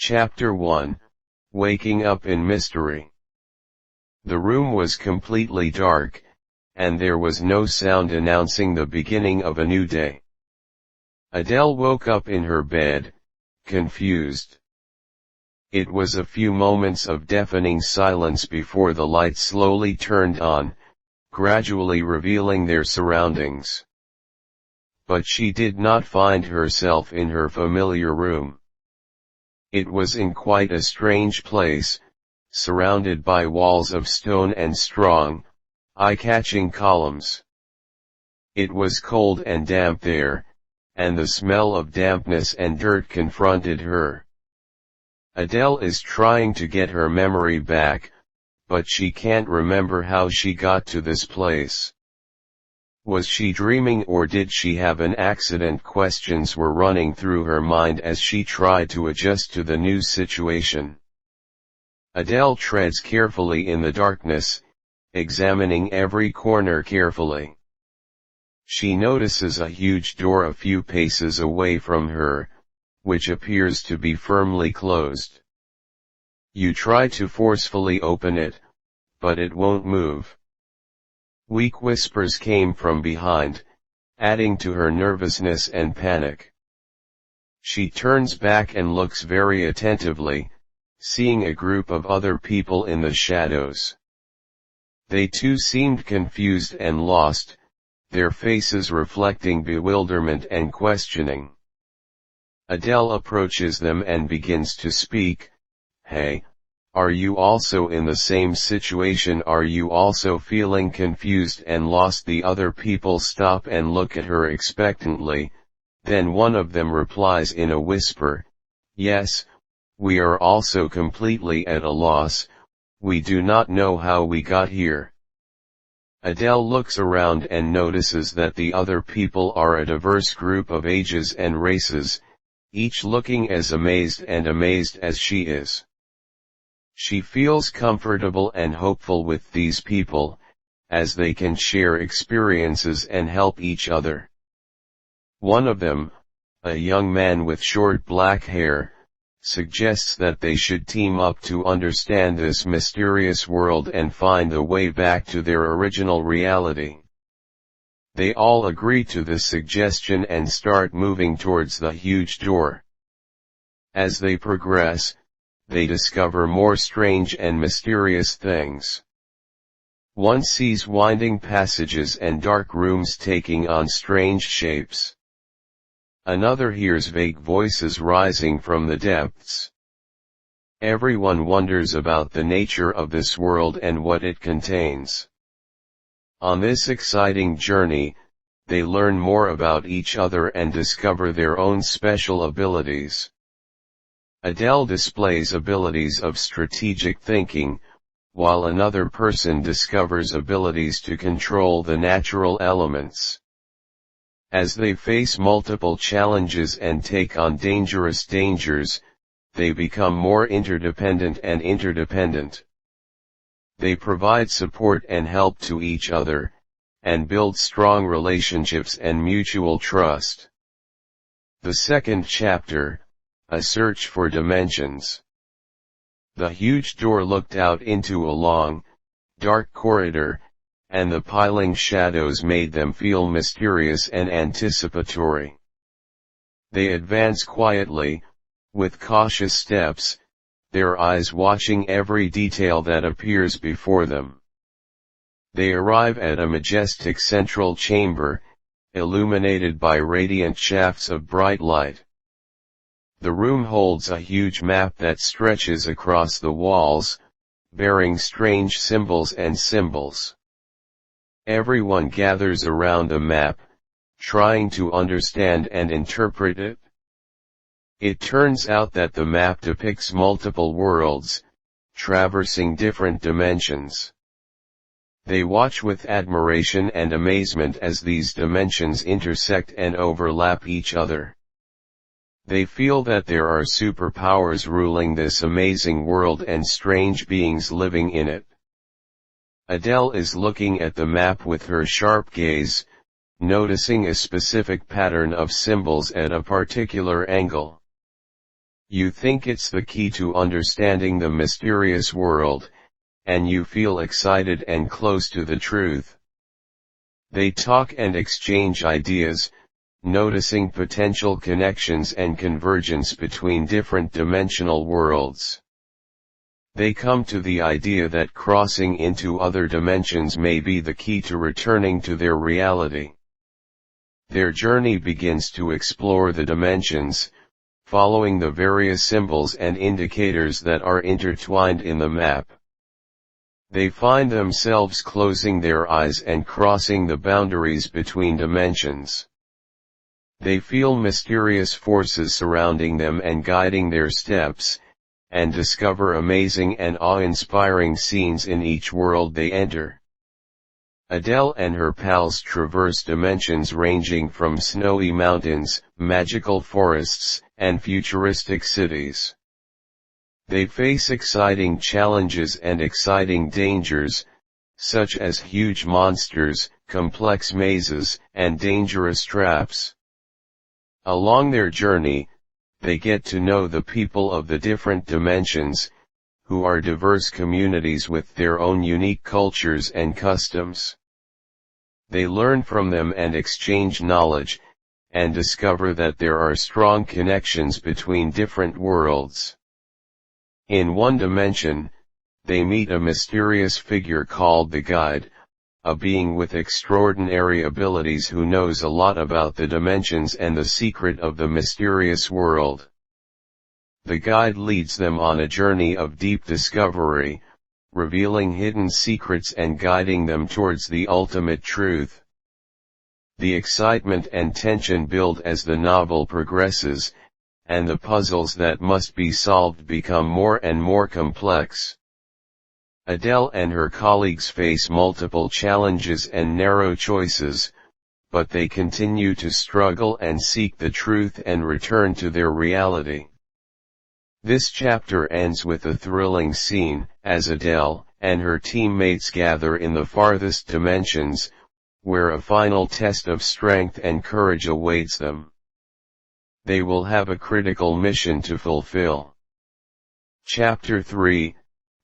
Chapter 1, Waking Up in Mystery. The room was completely dark, and there was no sound announcing the beginning of a new day. Adele woke up in her bed, confused. It was a few moments of deafening silence before the light slowly turned on, gradually revealing their surroundings. But she did not find herself in her familiar room. It was in quite a strange place, surrounded by walls of stone and strong, eye-catching columns. It was cold and damp there, and the smell of dampness and dirt confronted her. Adele is trying to get her memory back, but she can't remember how she got to this place. Was she dreaming or did she have an accident? Questions were running through her mind as she tried to adjust to the new situation. Adele treads carefully in the darkness, examining every corner carefully. She notices a huge door a few paces away from her, which appears to be firmly closed. You try to forcefully open it, but it won't move. Weak whispers came from behind, adding to her nervousness and panic. She turns back and looks very attentively, seeing a group of other people in the shadows. They too seemed confused and lost, their faces reflecting bewilderment and questioning. Adele approaches them and begins to speak. Hey, are you also in the same situation? Are you also feeling confused and lost? The other people stop and look at her expectantly, then one of them replies in a whisper, yes, we are also completely at a loss, we do not know how we got here. Adele looks around and notices that the other people are a diverse group of ages and races, each looking as amazed as she is. She feels comfortable and hopeful with these people, as they can share experiences and help each other. One of them, a young man with short black hair, suggests that they should team up to understand this mysterious world and find the way back to their original reality. They all agree to this suggestion and start moving towards the huge door. As they progress, they discover more strange and mysterious things. One sees winding passages and dark rooms taking on strange shapes. Another hears vague voices rising from the depths. Everyone wonders about the nature of this world and what it contains. On this exciting journey, they learn more about each other and discover their own special abilities. Adele displays abilities of strategic thinking, while another person discovers abilities to control the natural elements. As they face multiple challenges and take on dangerous dangers, they become more interdependent and interdependent. They provide support and help to each other, and build strong relationships and mutual trust. The second chapter, A Search for Dimensions. The huge door looked out into a long, dark corridor, and the piling shadows made them feel mysterious and anticipatory. They advance quietly, with cautious steps, their eyes watching every detail that appears before them. They arrive at a majestic central chamber, illuminated by radiant shafts of bright light. The room holds a huge map that stretches across the walls, bearing strange symbols and symbols. Everyone gathers around the map, trying to understand and interpret it. It turns out that the map depicts multiple worlds, traversing different dimensions. They watch with admiration and amazement as these dimensions intersect and overlap each other. They feel that there are superpowers ruling this amazing world and strange beings living in it. Adele is looking at the map with her sharp gaze, noticing a specific pattern of symbols at a particular angle. You think it's the key to understanding the mysterious world, and you feel excited and close to the truth. They talk and exchange ideas, noticing potential connections and convergence between different dimensional worlds. They come to the idea that crossing into other dimensions may be the key to returning to their reality. Their journey begins to explore the dimensions, following the various symbols and indicators that are intertwined in the map. They find themselves closing their eyes and crossing the boundaries between dimensions. They feel mysterious forces surrounding them and guiding their steps, and discover amazing and awe-inspiring scenes in each world they enter. Adele and her pals traverse dimensions ranging from snowy mountains, magical forests, and futuristic cities. They face exciting challenges and exciting dangers, such as huge monsters, complex mazes, and dangerous traps. Along their journey, they get to know the people of the different dimensions, who are diverse communities with their own unique cultures and customs. They learn from them and exchange knowledge, and discover that there are strong connections between different worlds. In one dimension, they meet a mysterious figure called the Guide, a being with extraordinary abilities who knows a lot about the dimensions and the secret of the mysterious world. The Guide leads them on a journey of deep discovery, revealing hidden secrets and guiding them towards the ultimate truth. The excitement and tension build as the novel progresses, and the puzzles that must be solved become more and more complex. Adele and her colleagues face multiple challenges and narrow choices, but they continue to struggle and seek the truth and return to their reality. This chapter ends with a thrilling scene, as Adele and her teammates gather in the farthest dimensions, where a final test of strength and courage awaits them. They will have a critical mission to fulfill. Chapter 3,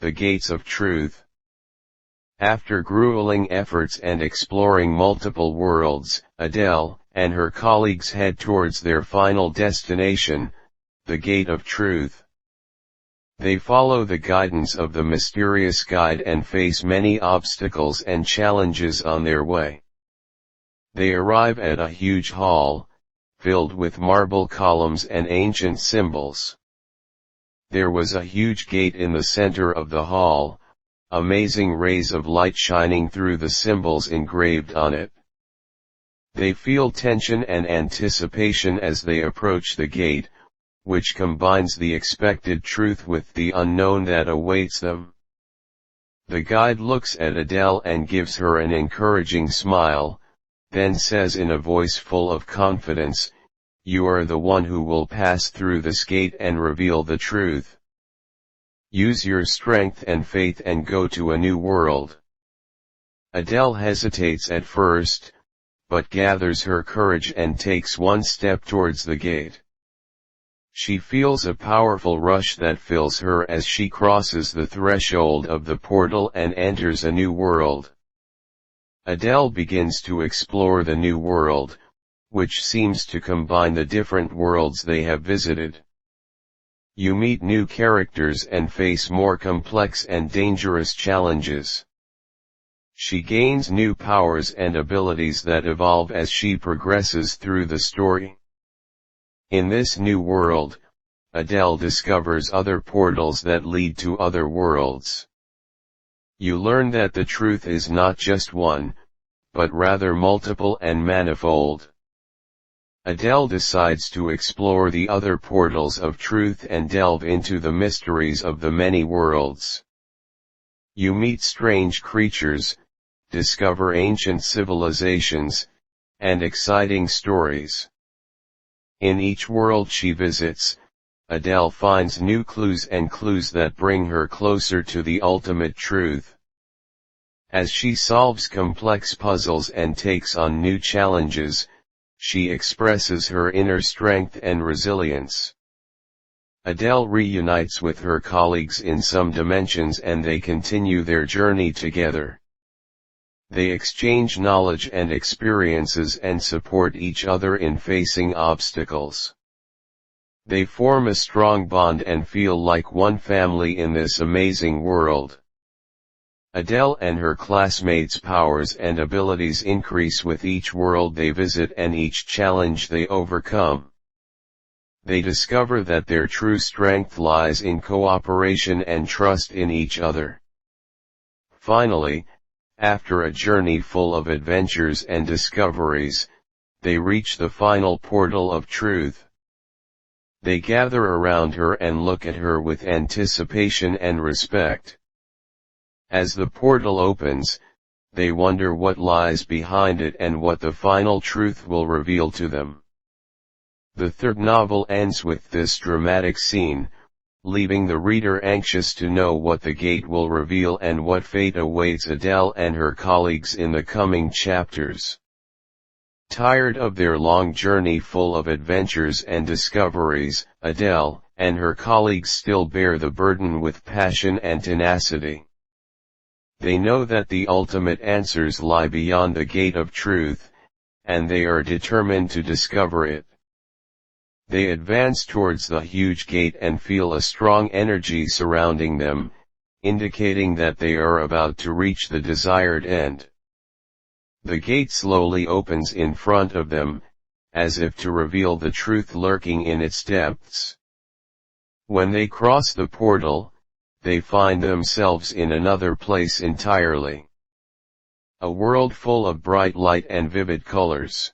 The Gates of Truth. After grueling efforts and exploring multiple worlds, Adele and her colleagues head towards their final destination, the Gate of Truth. They follow the guidance of the mysterious guide and face many obstacles and challenges on their way. They arrive at a huge hall, filled with marble columns and ancient symbols. There was a huge gate in the center of the hall, amazing rays of light shining through the symbols engraved on it. They feel tension and anticipation as they approach the gate, which combines the expected truth with the unknown that awaits them. The guide looks at Adele and gives her an encouraging smile, then says in a voice full of confidence, "You are the one who will pass through this gate and reveal the truth. Use your strength and faith and go to a new world." Adele hesitates at first, but gathers her courage and takes one step towards the gate. She feels a powerful rush that fills her as she crosses the threshold of the portal and enters a new world. Adele begins to explore the new world, which seems to combine the different worlds they have visited. You meet new characters and face more complex and dangerous challenges. She gains new powers and abilities that evolve as she progresses through the story. In this new world, Adele discovers other portals that lead to other worlds. You learn that the truth is not just one, but rather multiple and manifold. Adele decides to explore the other portals of truth and delve into the mysteries of the many worlds. You meet strange creatures, discover ancient civilizations, and exciting stories. In each world she visits, Adele finds new clues that bring her closer to the ultimate truth. As she solves complex puzzles and takes on new challenges, she expresses her inner strength and resilience. Adele reunites with her colleagues in some dimensions and they continue their journey together. They exchange knowledge and experiences and support each other in facing obstacles. They form a strong bond and feel like one family in this amazing world. Adele and her classmates' powers and abilities increase with each world they visit and each challenge they overcome. They discover that their true strength lies in cooperation and trust in each other. Finally, after a journey full of adventures and discoveries, they reach the final portal of truth. They gather around her and look at her with anticipation and respect. As the portal opens, they wonder what lies behind it and what the final truth will reveal to them. The third novel ends with this dramatic scene, leaving the reader anxious to know what the gate will reveal and what fate awaits Adele and her colleagues in the coming chapters. Tired of their long journey full of adventures and discoveries, Adele and her colleagues still bear the burden with passion and tenacity. They know that the ultimate answers lie beyond the gate of truth, and they are determined to discover it. They advance towards the huge gate and feel a strong energy surrounding them, indicating that they are about to reach the desired end. The gate slowly opens in front of them, as if to reveal the truth lurking in its depths. When they cross the portal, they find themselves in another place entirely. A world full of bright light and vivid colors.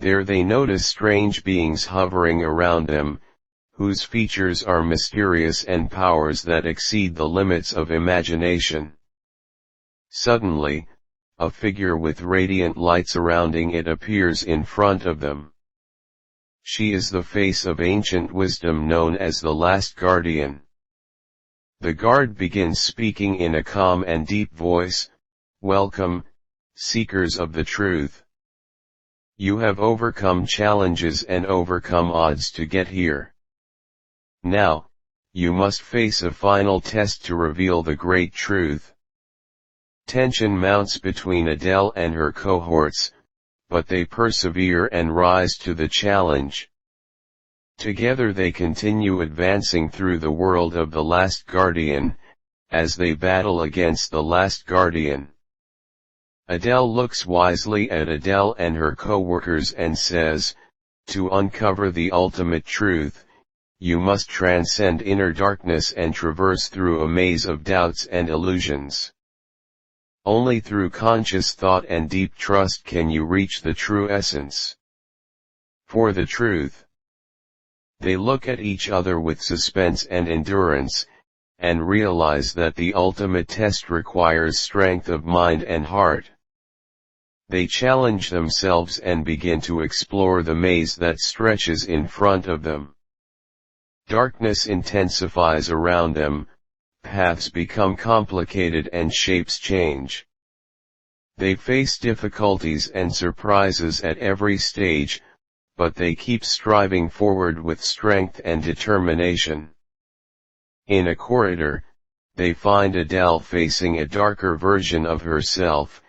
There they notice strange beings hovering around them, whose features are mysterious and powers that exceed the limits of imagination. Suddenly, a figure with radiant light surrounding it appears in front of them. She is the face of ancient wisdom known as the Last Guardian. The guard begins speaking in a calm and deep voice, "Welcome, seekers of the truth. You have overcome challenges and overcome odds to get here. Now, you must face a final test to reveal the great truth." Tension mounts between Adele and her cohorts, but they persevere and rise to the challenge. Together they continue advancing through the world of the Last Guardian, as they battle against the Last Guardian. Adele looks wisely at Adele and her co-workers and says, "To uncover the ultimate truth, you must transcend inner darkness and traverse through a maze of doubts and illusions. Only through conscious thought and deep trust can you reach the true essence." For the truth. They look at each other with suspense and endurance, and realize that the ultimate test requires strength of mind and heart. They challenge themselves and begin to explore the maze that stretches in front of them. Darkness intensifies around them, paths become complicated and shapes change. They face difficulties and surprises at every stage, but they keep striving forward with strength and determination. In a corridor, they find Adele facing a darker version of herself,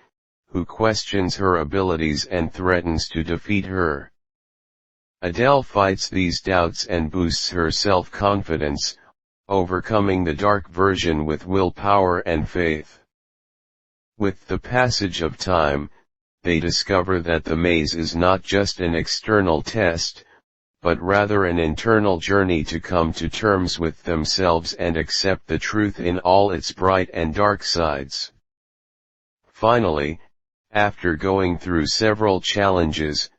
who questions her abilities and threatens to defeat her. Adele fights these doubts and boosts her self-confidence, overcoming the dark version with willpower and faith. With the passage of time, they discover that the maze is not just an external test, but rather an internal journey to come to terms with themselves and accept the truth in all its bright and dark sides. Finally, after going through several challenges,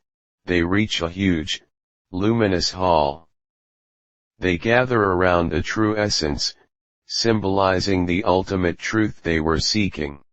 they reach a huge, luminous hall. They gather around the true essence, symbolizing the ultimate truth they were seeking.